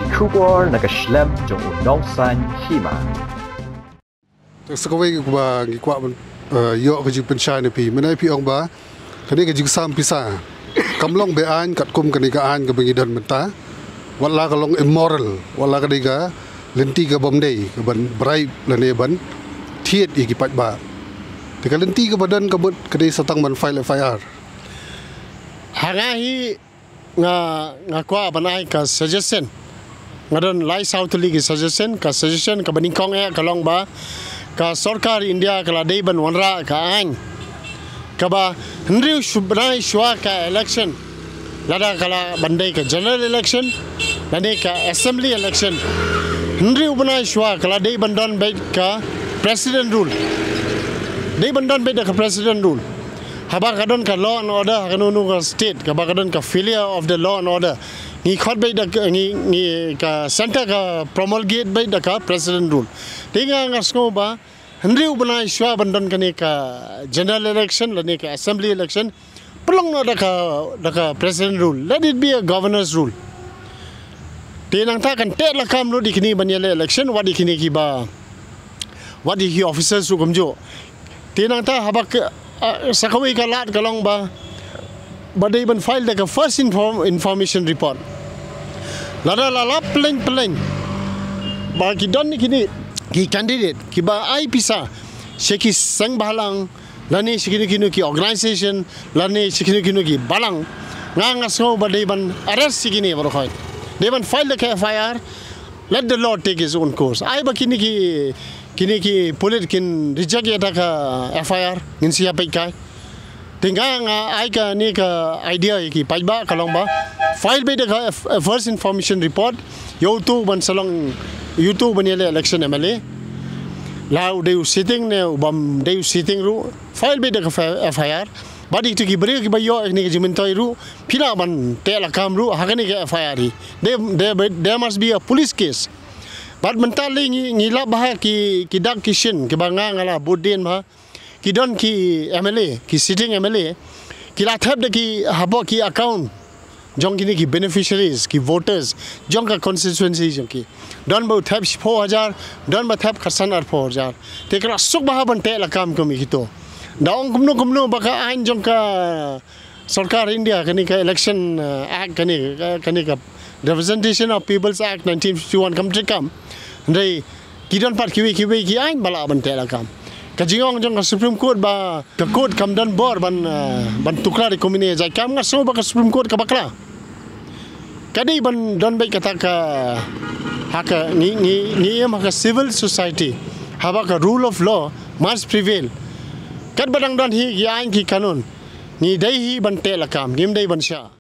Jingujor nakaslem jong unongsan Hima. Sekawai ba gikwa yo ke pensyai pi menai pi ong ba kani ke jigsam Pisa kamlong be an kat kum kani ka an ke bengidan menta wala kalong immoral wala kani ka lenti ke bomdei ke ban bribe lane ban thiet i ki pat ba te ka lenti ke badan ke but kani satang man file FIR hangahi nga kwa banai ka suggestion ngadon lai south league suggestion ka baningkong kalong ba ka sarkar India kala dei ban wanra ka an ka ba hendriu subnai shwa ka election lada kala bandai ka general election lade ka assembly election hendriu banai shwa kala dei bandon be ka president rule dei bandon be ka president rule haba kadon ka law and order kanunu ka state ka ba kadon ka failure of the law and order ni khot be da ni ka center ka promulgate be da ka president rule tinga ngasko ba hendriu banai shwa bandon kani ka general election lani ka assembly election pelong no da ka president rule, let it be a governor's rule tinang ta kan te la kam no dikini banyale election wadi kini ki ba wadi hi officers su kamjo tinang ta habak sakawai ka lat kalong ba badai ban file da ka first information report lada lala plain ba ki don ni kini ki candidate ki ba ai Pisa sheki sang balang lani sheki ki organization lani sheki ki balang nga so badai ban arrest sheki ni bro they ban file the FIR let the law take its own course ai ba kini ki police kin reject ya ka FIR ngin sia pai kai tingga nga ai ka ni ka idea ki pai ba kalong ba file be the first information report YouTube ban salong YouTube ban election MLA lau they sitting ne bam they sitting ru file be the FIR badi to ki bari ki ba yo ni ki jimin toy ru pila ban te la kam ru ha ni ka FIR there must be a police case but mentally ni la bah ki dak kishin ki banga ngala budin ba ki don ki MLA ki sitting MLA ki la thap de ki habo ki account jong ki beneficiaries ki voters jong ka constituency jong ki don ba thap 4000 don ba thap khasan ar 4000 te kra suk ba ban te la kam komi kito daong kumno ba ka ain jong ka sarkar India kani ka election act kani ka representation of people's act 1951 kam ndai kidon pat ki ain bala ban te la kam kajingong jong Supreme Court ba ka court kam dan bor ban tukla di komine jai kam ngaso ba ka Supreme Court ka bakla kadi ban don bai kata ka haka ni haka civil society haba ka rule of law must prevail kad badang don hi ain ki kanun ni dai hi ban te la kam gim dai ban sha